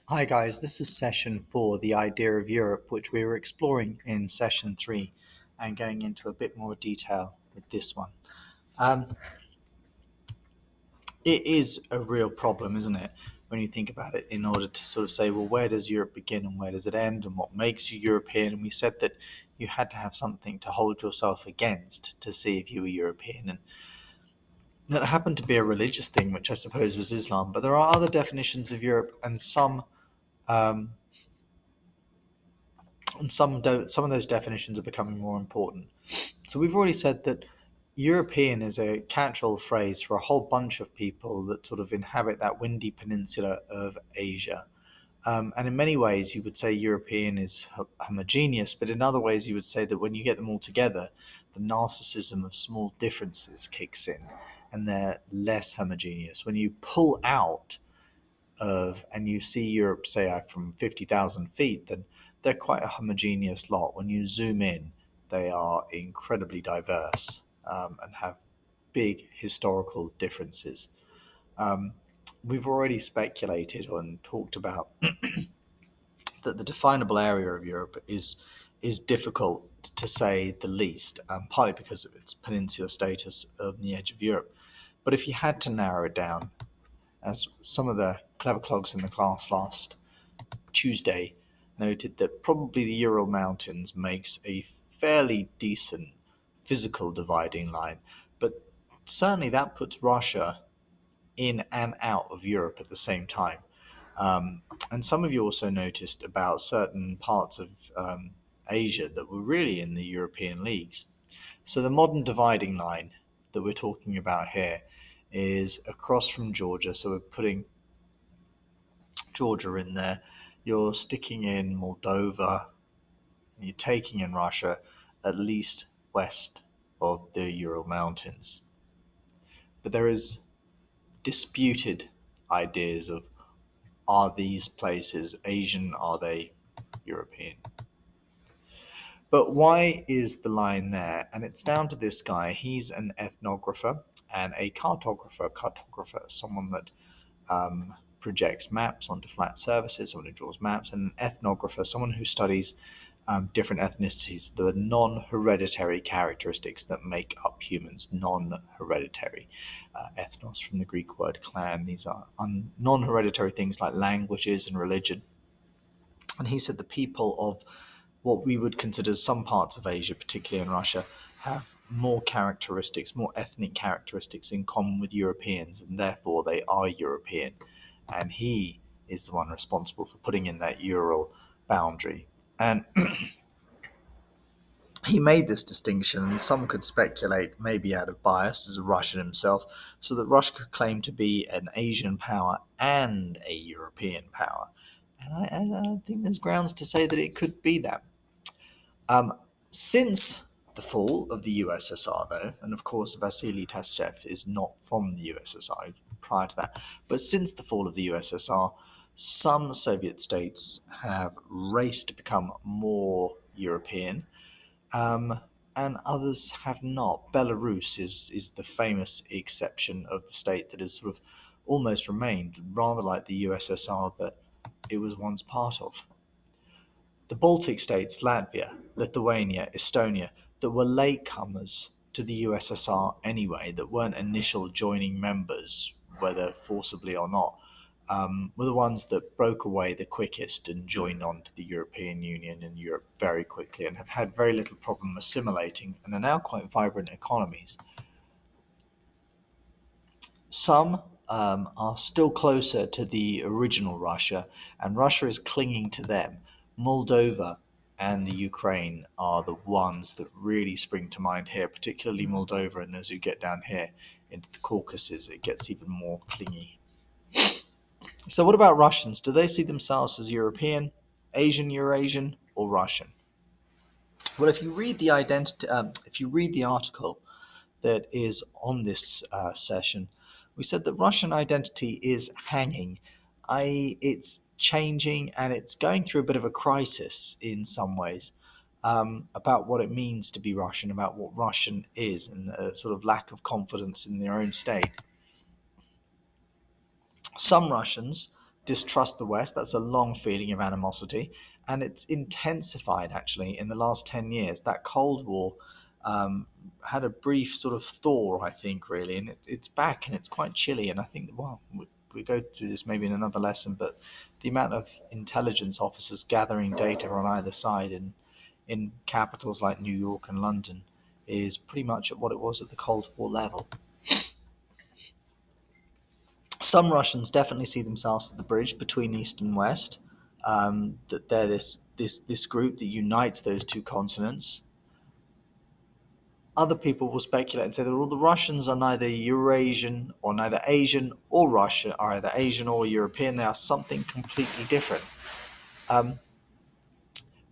Hi guys, this is session 4, the idea of Europe, which we were exploring in session 3 and going into a bit more detail with this one. Um, it is a real problem, isn't it, when you think about it, in order to sort of say, well, where does Europe begin and where does it end and what makes you European? And we said that you had to have something to hold yourself against to see if you were European. And that happened to be a religious thing, which I suppose was Islam. But there are other definitions of Europe, and um, some don't. Some of those definitions are becoming more important. So we've already said that European is a catch-all phrase for a whole bunch of people that sort of inhabit that windy peninsula of Asia. And in many ways, you would say European is homogeneous, but in other ways, you would say that when you get them all together, the narcissism of small differences kicks in, and they're less homogeneous. When you pull out and you see Europe, say, from 50,000 feet, then they're quite a homogeneous lot. When you zoom in, they are incredibly diverse and have big historical differences. Um, we've already speculated and talked about that the definable area of Europe is difficult to say the least, partly because of its peninsula status on the edge of Europe. But if you had to narrow it down, as some of the clever clogs in the class last Tuesday noted, that probably the Ural Mountains makes a fairly decent physical dividing line, but certainly that puts Russia in and out of Europe at the same time. Um, and some of you also noticed about certain parts of Asia that were really in the European leagues. So the modern dividing line that we're talking about here is across from Georgia. So we're putting Georgia in there. You're sticking in Moldova, and you're taking in Russia, at least west of the Ural Mountains. But there is disputed ideas of, are these places Asian, are they European? But why is the line there? And it's down to this guy. He's an ethnographer and a cartographer. Cartographer is someone that projects maps onto flat surfaces, someone who draws maps, and an ethnographer, someone who studies different ethnicities, the non-hereditary characteristics that make up humans, non-hereditary. Ethnos from the Greek word clan. These are non-hereditary things like languages and religion. And he said the people of what we would consider some parts of Asia, particularly in Russia, have more characteristics, more ethnic characteristics in common with Europeans, and therefore they are European. And he is the one responsible for putting in that Ural boundary. And he made this distinction, and some could speculate, maybe out of bias as a Russian himself, so that Russia could claim to be an Asian power and a European power. And I think there's grounds to say that it could be that. Um, since the fall of the USSR, though, and of course Vasily Taschev is not from the USSR prior to that, but since the fall of the USSR, some Soviet states have raced to become more European, um, and others have not. Belarus is the famous exception of the state that has sort of almost remained rather like the USSR that it was once part of. The Baltic states, Latvia, Lithuania, Estonia, that were latecomers to the USSR anyway, that weren't initial joining members, whether forcibly or not, were the ones that broke away the quickest and joined on to the European Union and Europe very quickly, and have had very little problem assimilating and are now quite vibrant economies. Some are still closer to the original Russia, and Russia is clinging to them. Moldova and the Ukraine are the ones that really spring to mind here, particularly Moldova, and as you get down here into the Caucasus, it gets even more clingy. So, what about Russians? Do they see themselves as European, Asian, Eurasian, or Russian? Well, if you read the article that is on this session, we said that Russian identity is hanging. It's changing and it's going through a bit of a crisis in some ways about what it means to be Russian, about what Russian is, and a sort of lack of confidence in their own state. Some Russians distrust the West. That's a long feeling of animosity, and it's intensified actually in the last 10 years. That Cold War um, had a brief sort of thaw, I think, really, and it's back and it's quite chilly. And I think, well, we go through this maybe in another lesson, but the amount of intelligence officers gathering data on either side in capitals like New York and London is pretty much at what it was at the Cold War level. Some Russians definitely see themselves as the bridge between East and West. That they're this group that unites those two continents. Other people will speculate and say that all the Russians are neither Eurasian or neither Asian or Russian, are either Asian or European. They are something completely different. Um,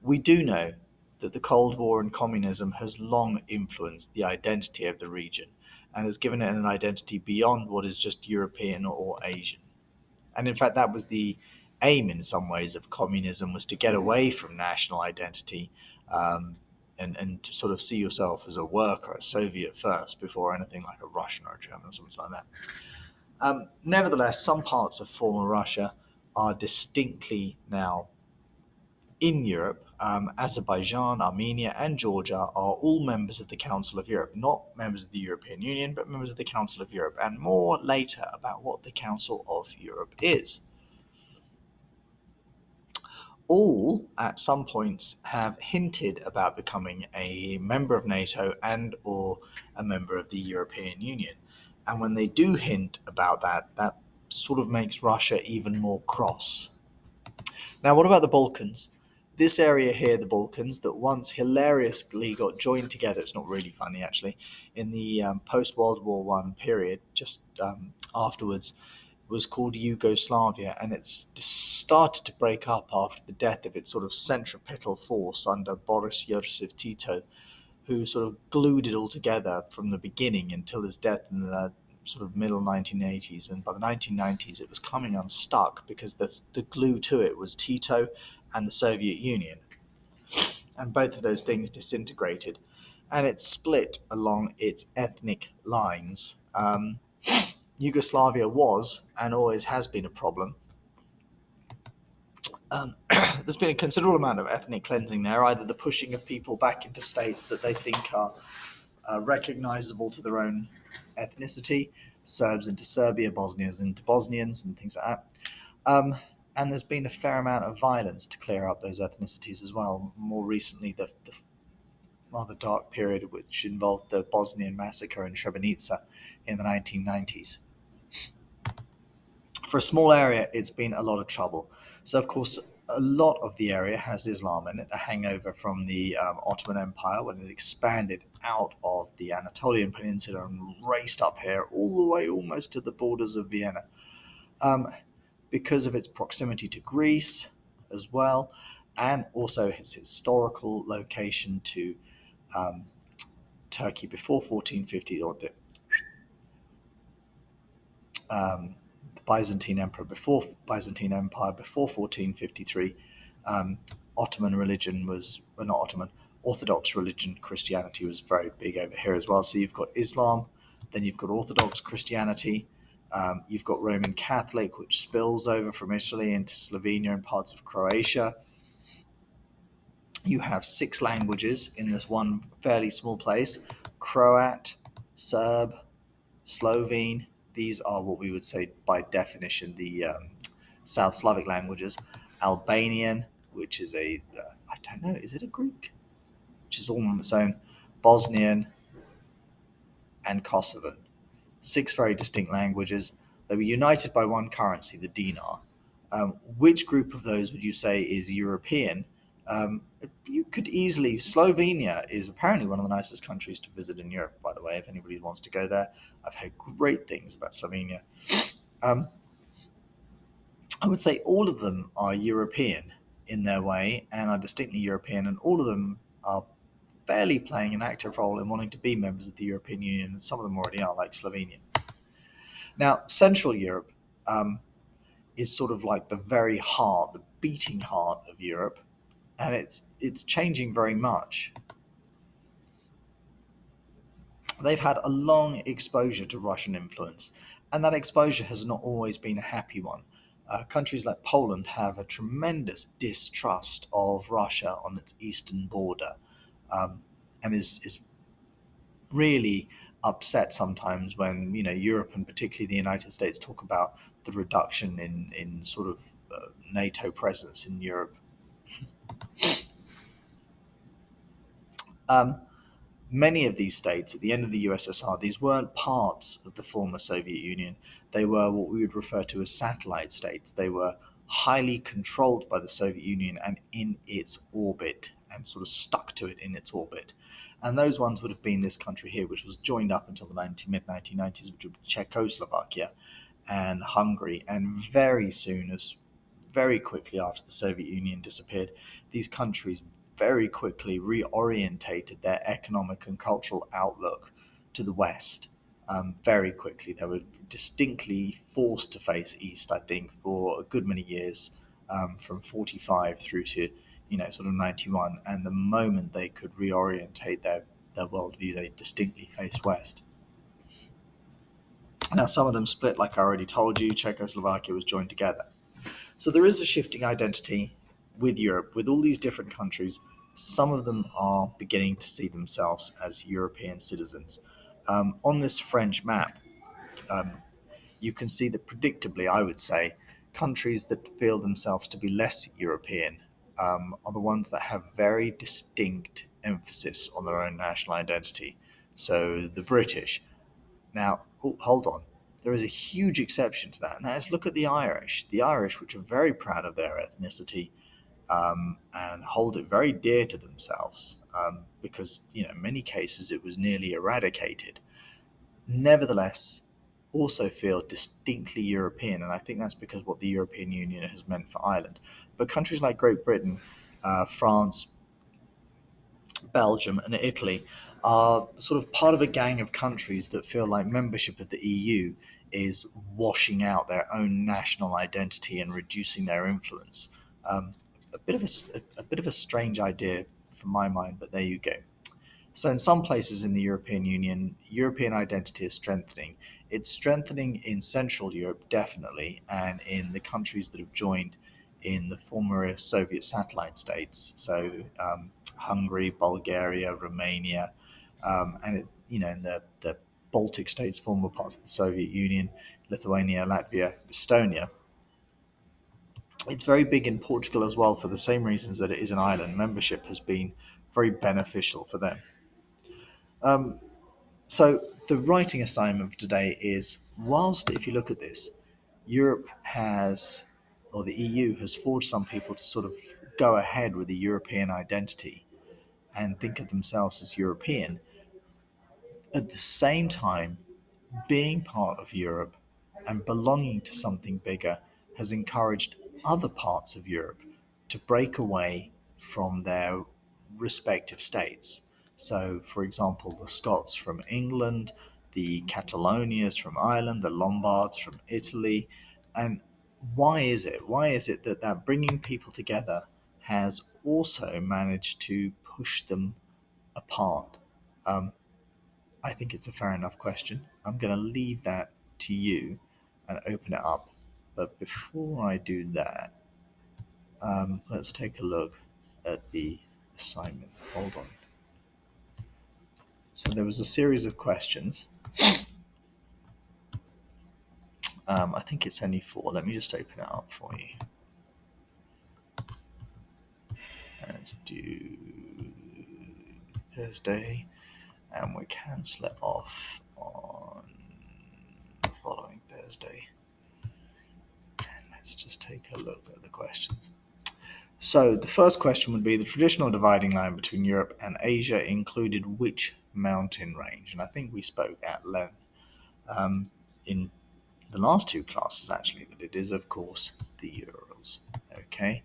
we do know that the Cold War and communism has long influenced the identity of the region and has given it an identity beyond what is just European or Asian. And in fact, that was the aim in some ways of communism, was to get away from national identity, um, and to sort of see yourself as a worker, a Soviet first, before anything like a Russian or a German or something like that. Nevertheless, some parts of former Russia are distinctly now in Europe. Azerbaijan, Armenia, and Georgia are all members of the Council of Europe, not members of the European Union, but members of the Council of Europe, and more later about what the Council of Europe is. All at some points have hinted about becoming a member of NATO and or a member of the European Union. And when they do hint about that, that sort of makes Russia even more cross. Now, what about the Balkans? This area here, the Balkans, that once hilariously got joined together, it's not really funny actually, in the post World War One period, just afterwards, was called Yugoslavia, and it's started to break up after the death of its sort of centripetal force under Boris Joseph Tito, who sort of glued it all together from the beginning until his death in the sort of middle 1980s. And by the 1990s, it was coming unstuck because the glue to it was Tito and the Soviet Union. And both of those things disintegrated. And it split along its ethnic lines. Yugoslavia was and always has been a problem. There's been a considerable amount of ethnic cleansing there, either the pushing of people back into states that they think are recognizable to their own ethnicity, Serbs into Serbia, Bosnians into Bosnians, and things like that. And there's been a fair amount of violence to clear up those ethnicities as well. More recently, the rather dark period which involved the Bosnian massacre in Srebrenica in the 1990s. For a small area, it's been a lot of trouble. So, of course, a lot of the area has Islam in it, a hangover from the Ottoman Empire when it expanded out of the Anatolian Peninsula and raced up here all the way almost to the borders of Vienna. Um, because of its proximity to Greece as well, and also its historical location to um, Turkey before 1450, or the Byzantine Emperor before Byzantine Empire before 1453. Ottoman religion was, well, not Ottoman, Orthodox religion, Christianity was very big over here as well. So you've got Islam, then you've got Orthodox Christianity, you've got Roman Catholic, which spills over from Italy into Slovenia and parts of Croatia. You have 6 languages in this one fairly small place: Croat, Serb, Slovene. These are what we would say by definition the South Slavic languages. Albanian, which is I don't know, is it a Greek? Which is all on its own. Bosnian and Kosovan. 6 very distinct languages. They were united by one currency, the dinar. Which group of those would you say is European? You could easily. Slovenia is apparently one of the nicest countries to visit in Europe, by the way, if anybody wants to go there. I've heard great things about Slovenia. Um, I would say all of them are European in their way and are distinctly European, and all of them are fairly playing an active role in wanting to be members of the European Union, and some of them already are, like Slovenia. Now, Central Europe is sort of like the very heart, the beating heart of Europe, and it's changing very much. They've had a long exposure to Russian influence, and that exposure has not always been a happy one. Countries like Poland have a tremendous distrust of Russia on its eastern border, um, and is really upset sometimes when Europe and particularly the United States talk about the reduction in sort of NATO presence in Europe. Um, Many of these states at the end of the USSR, these weren't parts of the former Soviet Union. They were what we would refer to as satellite states. They were highly controlled by the Soviet Union and in its orbit, and sort of stuck to it in its orbit. And those ones would have been this country here, which was joined up until the mid 1990s, which would be Czechoslovakia and Hungary. And very quickly after the Soviet Union disappeared, these countries very quickly reorientated their economic and cultural outlook to the West. Very quickly, they were distinctly forced to face East, I think, for a good many years, from 45 through to sort of 91. And the moment they could reorientate their worldview, they distinctly faced West. Now, some of them split, like I already told you. Czechoslovakia was joined together. So there is a shifting identity with Europe, with all these different countries. Some of them are beginning to see themselves as European citizens. On this French map, um, you can see that predictably, I would say, countries that feel themselves to be less European are the ones that have very distinct emphasis on their own national identity. So the British. Now, hold on. There is a huge exception to that, and that is look at the Irish. The Irish, which are very proud of their ethnicity, and hold it very dear to themselves, because in many cases it was nearly eradicated. Nevertheless, also feel distinctly European, and I think that's because what the European Union has meant for Ireland. But countries like Great Britain, France, Belgium, and Italy are sort of part of a gang of countries that feel like membership of the EU is washing out their own national identity and reducing their influence. Um, a bit of a strange idea from my mind, but there you go. So, in some places in the European Union, European identity is strengthening. It's strengthening in Central Europe, definitely, and in the countries that have joined in the former Soviet satellite states. So, Hungary, Bulgaria, Romania, and in the Baltic states, former parts of the Soviet Union, Lithuania, Latvia, Estonia. It's very big in Portugal as well for the same reasons that it is in Ireland. Membership has been very beneficial for them. Um, So the writing assignment for today is, whilst if you look at this, Europe has, or the EU has forced some people to sort of go ahead with the European identity and think of themselves as European, at the same time, being part of Europe and belonging to something bigger has encouraged other parts of Europe to break away from their respective states. So, for example, the Scots from England, the Catalonians from Ireland, the Lombards from Italy. And why is it? Why is it that bringing people together has also managed to push them apart? Um, I think it's a fair enough question. I'm going to leave that to you and open it up. But before I do that, let's take a look at the assignment. Hold on. So there was a series of questions. I think it's only four. Let me just open it up for you. Let's do Thursday, and we cancel it off on the following Thursday. And let's just take a look at the questions. So the first question would be, the traditional dividing line between Europe and Asia included which mountain range? And I think we spoke at length in the last two classes, actually, that it is, of course, the Urals. Okay.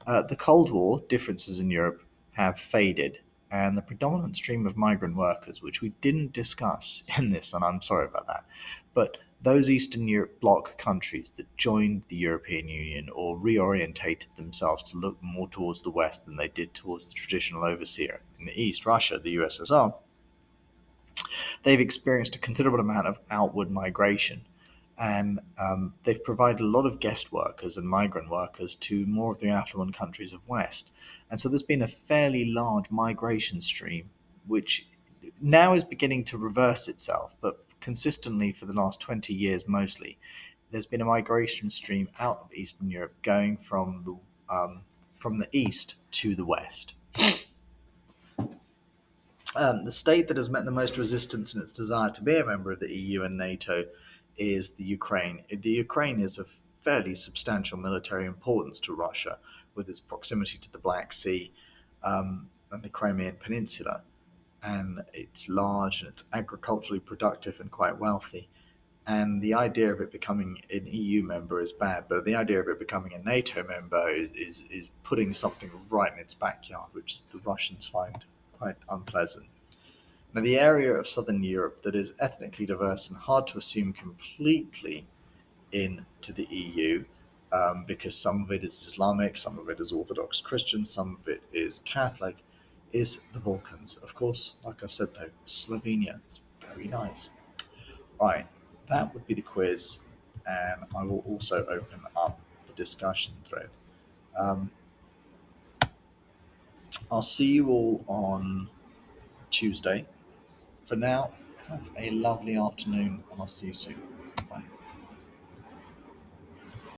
The Cold War differences in Europe have faded, and the predominant stream of migrant workers, which we didn't discuss in this, and I'm sorry about that, but those Eastern Europe bloc countries that joined the European Union or reorientated themselves to look more towards the West than they did towards the traditional overseer in the East, Russia, the USSR, they've experienced a considerable amount of outward migration. And they've provided a lot of guest workers and migrant workers to more of the affluent countries of West. And so there's been a fairly large migration stream, which now is beginning to reverse itself, but consistently for the last 20 years mostly, there's been a migration stream out of Eastern Europe going from the east to the west. The state that has met the most resistance in its desire to be a member of the EU and NATO is the Ukraine. The Ukraine is of fairly substantial military importance to Russia, with its proximity to the Black Sea and the Crimean Peninsula. And it's large and it's agriculturally productive and quite wealthy. And the idea of it becoming an EU member is bad, but the idea of it becoming a NATO member is putting something right in its backyard, which the Russians find quite unpleasant. Now, the area of southern Europe that is ethnically diverse and hard to assume completely into the EU, because some of it is Islamic, some of it is Orthodox Christian, some of it is Catholic, is the Balkans. Of course, like I've said though, Slovenia is very nice. Right, that would be the quiz, and I will also open up the discussion thread. Um, I'll see you all on Tuesday. For now, have a lovely afternoon, and I'll see you soon.